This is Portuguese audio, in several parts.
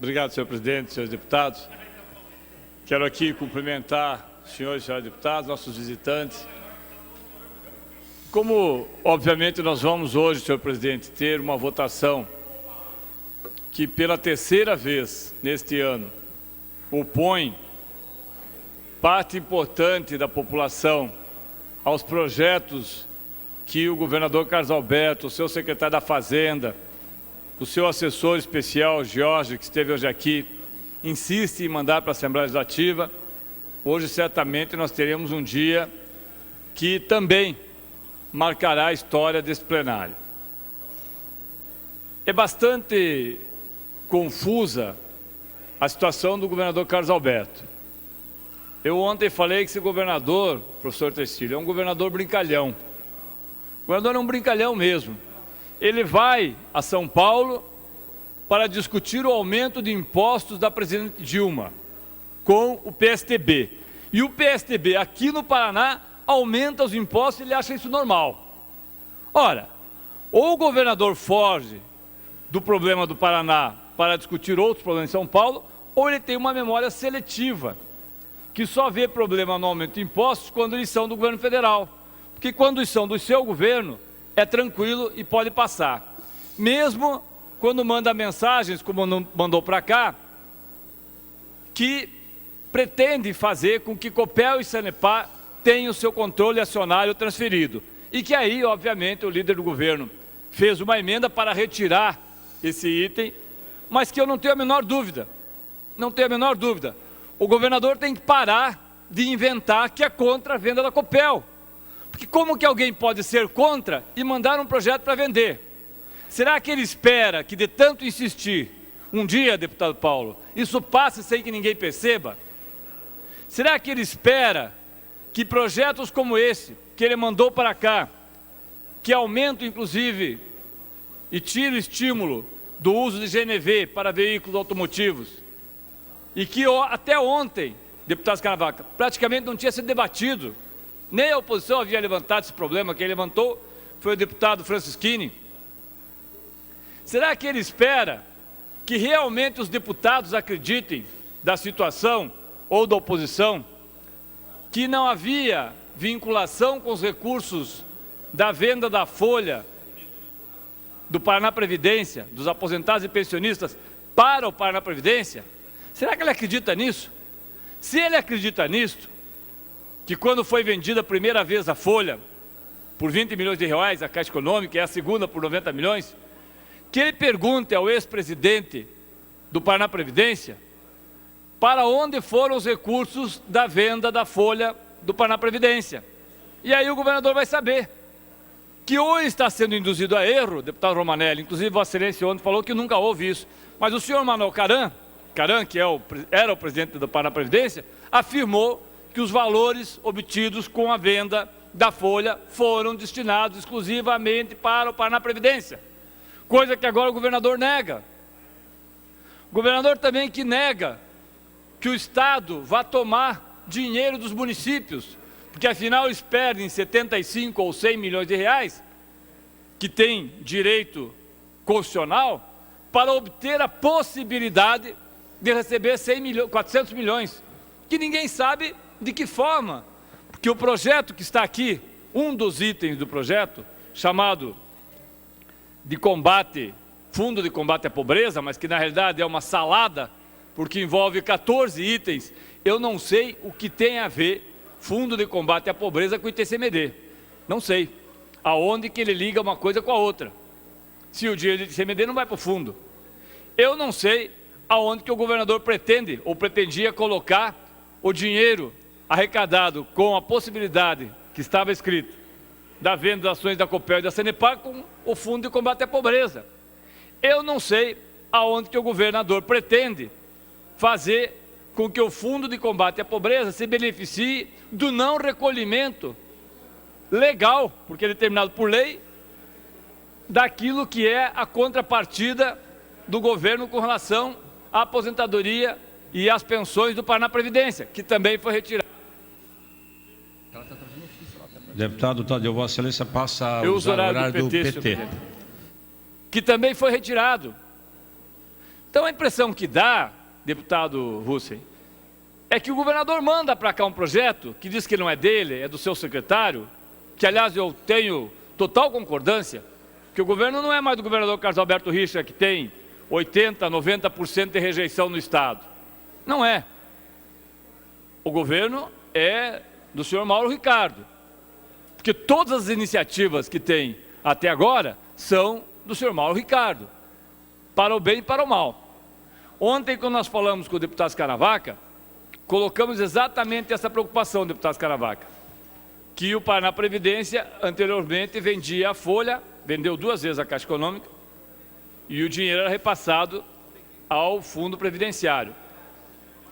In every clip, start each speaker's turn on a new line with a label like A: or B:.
A: Obrigado, senhor presidente, senhores deputados. Quero aqui cumprimentar os senhores e senhoras deputados, nossos visitantes. Como, obviamente, nós vamos hoje, senhor presidente, ter uma votação que, pela terceira vez neste ano, opõe parte importante da população aos projetos que o governador Carlos Alberto, o seu secretário da Fazenda, o seu assessor especial, Jorge, que esteve hoje aqui, insiste em mandar para a Assembleia Legislativa. Hoje, certamente, nós teremos um dia que também marcará a história desse plenário. É bastante confusa a situação do governador Carlos Alberto. Eu ontem falei que esse governador, professor Tecílio, é um governador brincalhão. O governador é um brincalhão mesmo. Ele vai a São Paulo para discutir o aumento de impostos da presidente Dilma com o PSTB. E o PSTB aqui no Paraná aumenta os impostos e ele acha isso normal. Ora, ou o governador foge do problema do Paraná para discutir outros problemas em São Paulo, ou ele tem uma memória seletiva, que só vê problema no aumento de impostos quando eles são do governo federal. Porque quando eles são do seu governo, é tranquilo e pode passar. Mesmo quando manda mensagens, como mandou para cá, que pretende fazer com que Copel e Sanepar tenham o seu controle acionário transferido. E que aí, obviamente, o líder do governo fez uma emenda para retirar esse item, mas que eu não tenho a menor dúvida, o governador tem que parar de inventar que é contra a venda da Copel. Porque como que alguém pode ser contra e mandar um projeto para vender? Será que ele espera que, de tanto insistir, um dia, deputado Paulo, isso passe sem que ninguém perceba? Será que ele espera que projetos como esse, que ele mandou para cá, que aumentam, inclusive, e tiram o estímulo do uso de GNV para veículos automotivos, e que até ontem, deputado Scarnavaca, praticamente não tinha sido debatido, nem a oposição havia levantado esse problema, quem levantou foi o deputado Francisquini. Será que ele espera que realmente os deputados acreditem da situação ou da oposição, que não havia vinculação com os recursos da venda da folha do Paraná Previdência, dos aposentados e pensionistas, para o Paraná Previdência? Será que ele acredita nisso? Se ele acredita nisso, que quando foi vendida a primeira vez a folha, por 20 milhões de reais, a Caixa Econômica, e a segunda por 90 milhões, que ele pergunte ao ex-presidente do Paraná Previdência para onde foram os recursos da venda da folha do Paraná Previdência. E aí o governador vai saber que ou está sendo induzido a erro, deputado Romanelli, inclusive Vossa Excelência ontem falou que nunca houve isso, mas o senhor Manuel Caram, que era o presidente do Paraná Previdência, afirmou que os valores obtidos com a venda da folha foram destinados exclusivamente para o Paraná Previdência, coisa que agora o governador nega. O governador também que nega que o Estado vá tomar dinheiro dos municípios, porque afinal eles perdem 75 ou 100 milhões de reais, que tem direito constitucional, para obter a possibilidade de receber 400 milhões, que ninguém sabe de que forma, porque o projeto que está aqui, um dos itens do projeto, chamado de Fundo de Combate à Pobreza, mas que na realidade é uma salada, porque envolve 14 itens, eu não sei o que tem a ver Fundo de Combate à Pobreza com o ITCMD, não sei, aonde que ele liga uma coisa com a outra, se o dinheiro do ITCMD não vai para o fundo. Eu não sei aonde que o governador pretende ou pretendia colocar o dinheiro arrecadado com a possibilidade que estava escrito da venda das ações da Copel e da Sanepar com o Fundo de Combate à Pobreza. Eu não sei aonde que o governador pretende fazer com que o Fundo de Combate à Pobreza se beneficie do não recolhimento legal, porque é determinado por lei, daquilo que é a contrapartida do governo com relação à aposentadoria e às pensões do Paraná Previdência, que também foi retirado.
B: Deputado Tadeu, Vossa Excelência passa a usar o horário do PT.
A: Que também foi retirado. Então a impressão que dá, deputado Russem, é que o governador manda para cá um projeto que diz que não é dele, é do seu secretário, que aliás eu tenho total concordância, que o governo não é mais do governador Carlos Alberto Richter, que tem 80%, 90% de rejeição no Estado. Não é. O governo é do senhor Mauro Ricardo, porque todas as iniciativas que tem até agora são do senhor Mauro Ricardo, para o bem e para o mal. Ontem, quando nós falamos com o deputado Scaravaca, colocamos exatamente essa preocupação, deputado Scaravaca, que o Paraná Previdência anteriormente vendia a folha, vendeu 2 vezes a Caixa Econômica, e o dinheiro era repassado ao Fundo Previdenciário.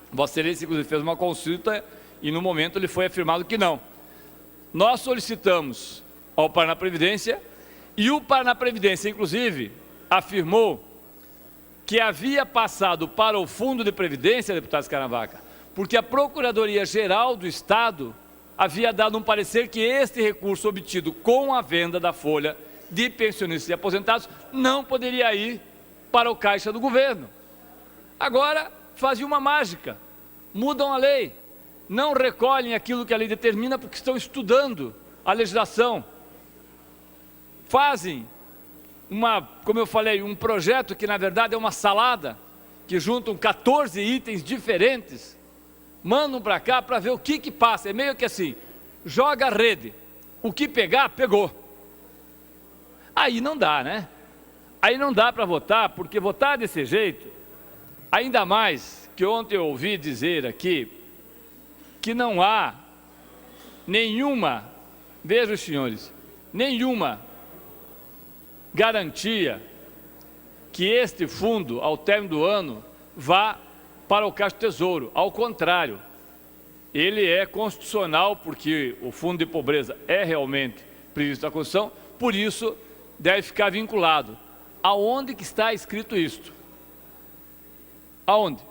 A: Vossa Excelência, inclusive, fez uma consulta e, no momento, lhe foi afirmado que não. Nós solicitamos ao Paraná Previdência e o Paraná Previdência, inclusive, afirmou que havia passado para o Fundo de Previdência, deputado Scaravaca, porque a Procuradoria-Geral do Estado havia dado um parecer que este recurso obtido com a venda da folha de pensionistas e aposentados não poderia ir para o caixa do governo. Agora, fazem uma mágica, mudam a lei, não recolhem aquilo que a lei determina porque estão estudando a legislação. Fazem como eu falei, um projeto que na verdade é uma salada, que juntam 14 itens diferentes, mandam para cá para ver o que passa. É meio que assim, joga a rede, o que pegar, pegou. Aí não dá, né? Aí não dá para votar, porque votar desse jeito, ainda mais que ontem eu ouvi dizer aqui, que não há nenhuma, vejam senhores, nenhuma garantia que este fundo, ao término do ano, vá para o Caixa do Tesouro. Ao contrário, ele é constitucional, porque o Fundo de Pobreza é realmente previsto na Constituição, por isso deve ficar vinculado. Aonde que está escrito isto? Aonde?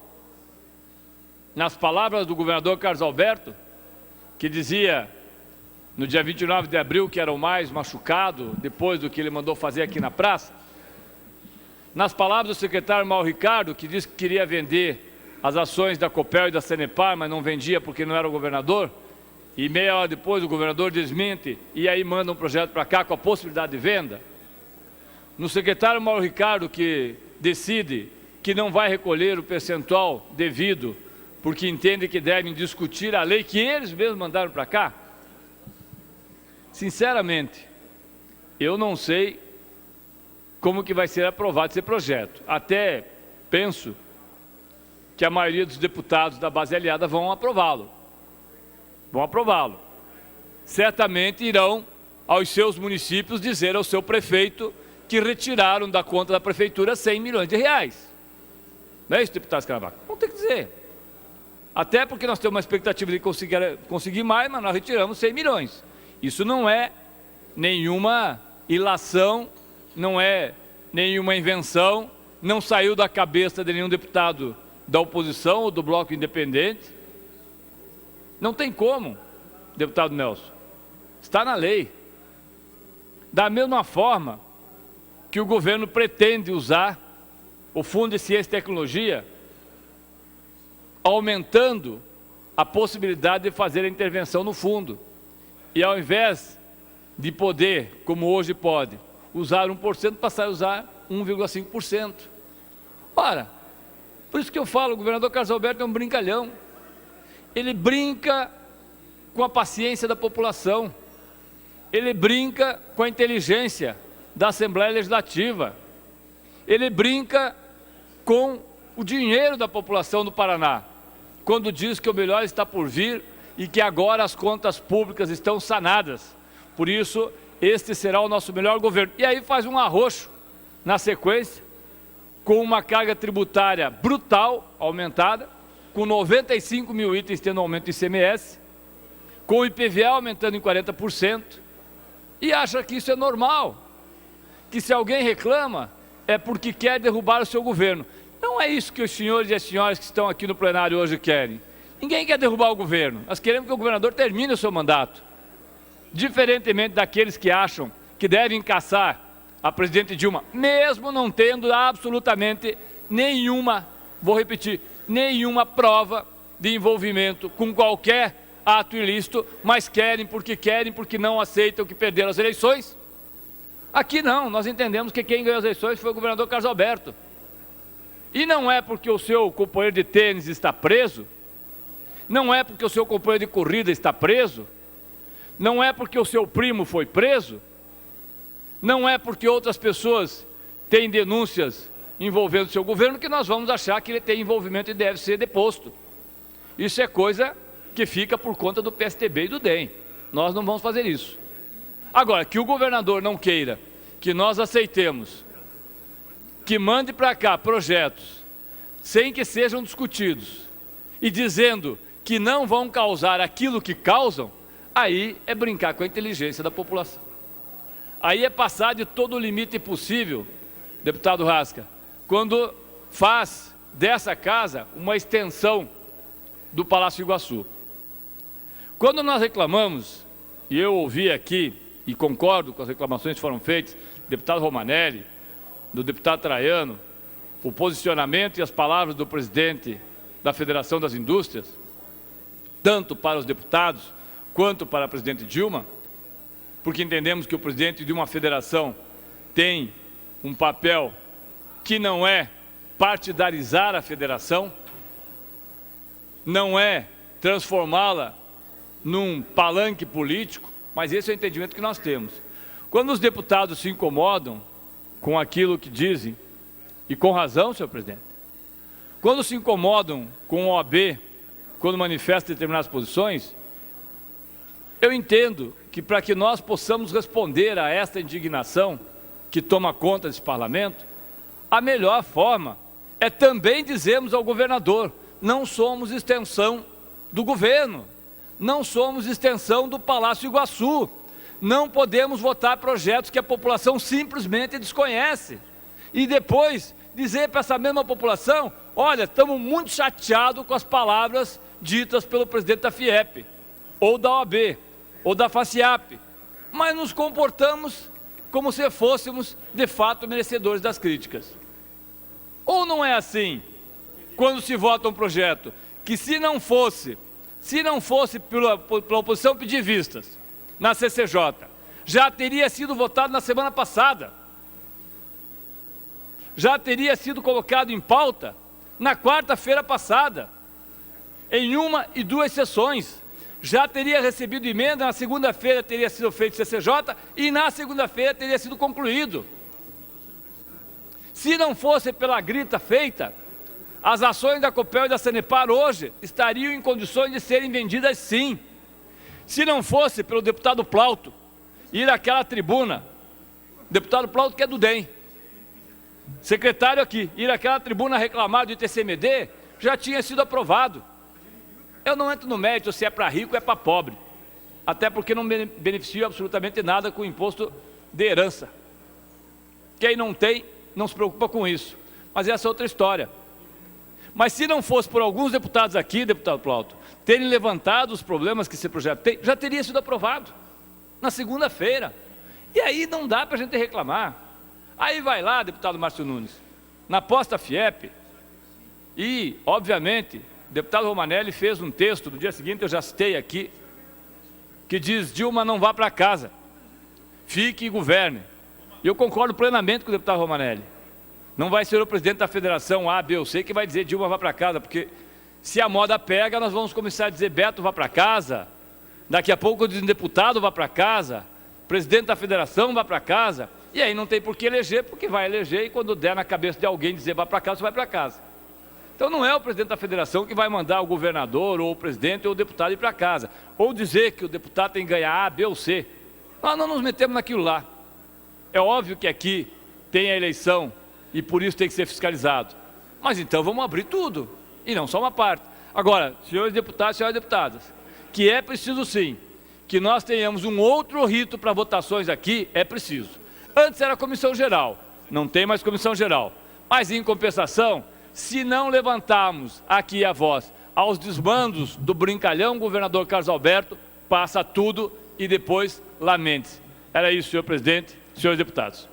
A: Nas palavras do governador Carlos Alberto, que dizia no dia 29 de abril que era o mais machucado, depois do que ele mandou fazer aqui na praça. Nas palavras do secretário Mauro Ricardo, que disse que queria vender as ações da Copel e da Sanepar, mas não vendia porque não era o governador, e meia hora depois o governador desmente e aí manda um projeto para cá com a possibilidade de venda. No secretário Mauro Ricardo, que decide que não vai recolher o percentual devido, porque entende que devem discutir a lei que eles mesmos mandaram para cá. Sinceramente, eu não sei como que vai ser aprovado esse projeto. Até penso que a maioria dos deputados da base aliada vão aprová-lo. Vão aprová-lo. Certamente irão aos seus municípios dizer ao seu prefeito que retiraram da conta da prefeitura 100 milhões de reais. Não é isso, deputado Scaravaca? Vão ter que dizer. Até porque nós temos uma expectativa de conseguir mais, mas nós retiramos 100 milhões. Isso não é nenhuma ilação, não é nenhuma invenção, não saiu da cabeça de nenhum deputado da oposição ou do Bloco Independente. Não tem como, deputado Nelson. Está na lei. Da mesma forma que o governo pretende usar o Fundo de Ciência e Tecnologia, aumentando a possibilidade de fazer a intervenção no fundo. E ao invés de poder, como hoje pode, usar 1%, passar a usar 1,5%. Ora, por isso que eu falo, o governador Carlos Alberto é um brincalhão. Ele brinca com a paciência da população. Ele brinca com a inteligência da Assembleia Legislativa. Ele brinca com o dinheiro da população do Paraná, quando diz que o melhor está por vir e que agora as contas públicas estão sanadas. Por isso, este será o nosso melhor governo. E aí faz um arroxo na sequência, com uma carga tributária brutal, aumentada, com 95 mil itens tendo aumento de ICMS, com o IPVA aumentando em 40%, e acha que isso é normal, que se alguém reclama é porque quer derrubar o seu governo. Não é isso que os senhores e as senhoras que estão aqui no plenário hoje querem. Ninguém quer derrubar o governo. Nós queremos que o governador termine o seu mandato. Diferentemente daqueles que acham que devem caçar a presidente Dilma, mesmo não tendo absolutamente nenhuma, vou repetir, nenhuma prova de envolvimento com qualquer ato ilícito, mas querem porque não aceitam que perderam as eleições. Aqui não, nós entendemos que quem ganhou as eleições foi o governador Carlos Alberto. E não é porque o seu companheiro de tênis está preso, não é porque o seu companheiro de corrida está preso, não é porque o seu primo foi preso, não é porque outras pessoas têm denúncias envolvendo o seu governo que nós vamos achar que ele tem envolvimento e deve ser deposto. Isso é coisa que fica por conta do PSTB e do DEM. Nós não vamos fazer isso. Agora, que o governador não queira que nós aceitemos que mande para cá projetos sem que sejam discutidos e dizendo que não vão causar aquilo que causam, aí é brincar com a inteligência da população. Aí é passar de todo o limite possível, deputado Rasca, quando faz dessa casa uma extensão do Palácio Iguaçu. Quando nós reclamamos, e eu ouvi aqui, e concordo com as reclamações que foram feitas, do deputado Romanelli, do deputado Traiano, o posicionamento e as palavras do presidente da Federação das Indústrias, tanto para os deputados quanto para a presidente Dilma, porque entendemos que o presidente de uma federação tem um papel que não é partidarizar a federação, não é transformá-la num palanque político, mas esse é o entendimento que nós temos. Quando os deputados se incomodam com aquilo que dizem, e com razão, senhor presidente, quando se incomodam com o OAB, quando manifestam determinadas posições, eu entendo que para que nós possamos responder a esta indignação que toma conta desse parlamento, a melhor forma é também dizermos ao governador: não somos extensão do governo, não somos extensão do Palácio Iguaçu, não podemos votar projetos que a população simplesmente desconhece. E depois dizer para essa mesma população: olha, estamos muito chateados com as palavras ditas pelo presidente da FIEP, ou da OAB, ou da FACIAP, mas nos comportamos como se fôssemos, de fato, merecedores das críticas. Ou não é assim, quando se vota um projeto, que se não fosse pela oposição pedir vistas na CCJ, já teria sido votado na semana passada, já teria sido colocado em pauta na quarta-feira passada, em 1 e 2 sessões, já teria recebido emenda, na segunda-feira teria sido feito CCJ e na segunda-feira teria sido concluído. Se não fosse pela grita feita, as ações da Copel e da Sanepar hoje estariam em condições de serem vendidas sim. Se não fosse pelo deputado Plauto ir àquela tribuna, deputado Plauto que é do DEM, secretário aqui, ir àquela tribuna reclamar do ITCMD, já tinha sido aprovado. Eu não entro no mérito se é para rico ou é para pobre, até porque não beneficio absolutamente nada com o imposto de herança. Quem não tem, não se preocupa com isso, mas essa é outra história. Mas se não fosse por alguns deputados aqui, deputado Plauto, terem levantado os problemas que esse projeto tem, já teria sido aprovado na segunda-feira. E aí não dá para a gente reclamar. Aí vai lá, deputado Márcio Nunes, na posta FIEP, e, obviamente, o deputado Romanelli fez um texto, no dia seguinte eu já citei aqui, que diz: Dilma não vá para casa, fique e governe. E eu concordo plenamente com o deputado Romanelli. Não vai ser o presidente da federação A, B ou C que vai dizer Dilma vá para casa, porque se a moda pega, nós vamos começar a dizer Beto vá para casa, daqui a pouco diz deputado vá para casa, presidente da federação vá para casa, e aí não tem por que eleger, porque vai eleger e quando der na cabeça de alguém dizer vá para casa, você vai para casa. Então não é o presidente da federação que vai mandar o governador, ou o presidente, ou o deputado ir para casa, ou dizer que o deputado tem que ganhar A, B ou C. Nós não nos metemos naquilo lá. É óbvio que aqui tem a eleição e por isso tem que ser fiscalizado. Mas então vamos abrir tudo, e não só uma parte. Agora, senhores deputados e senhoras deputadas, que é preciso sim, que nós tenhamos um outro rito para votações aqui, é preciso. Antes era comissão geral, não tem mais comissão geral. Mas em compensação, se não levantarmos aqui a voz aos desmandos do brincalhão governador Carlos Alberto, passa tudo e depois lamente-se. Era isso, senhor presidente, senhores deputados.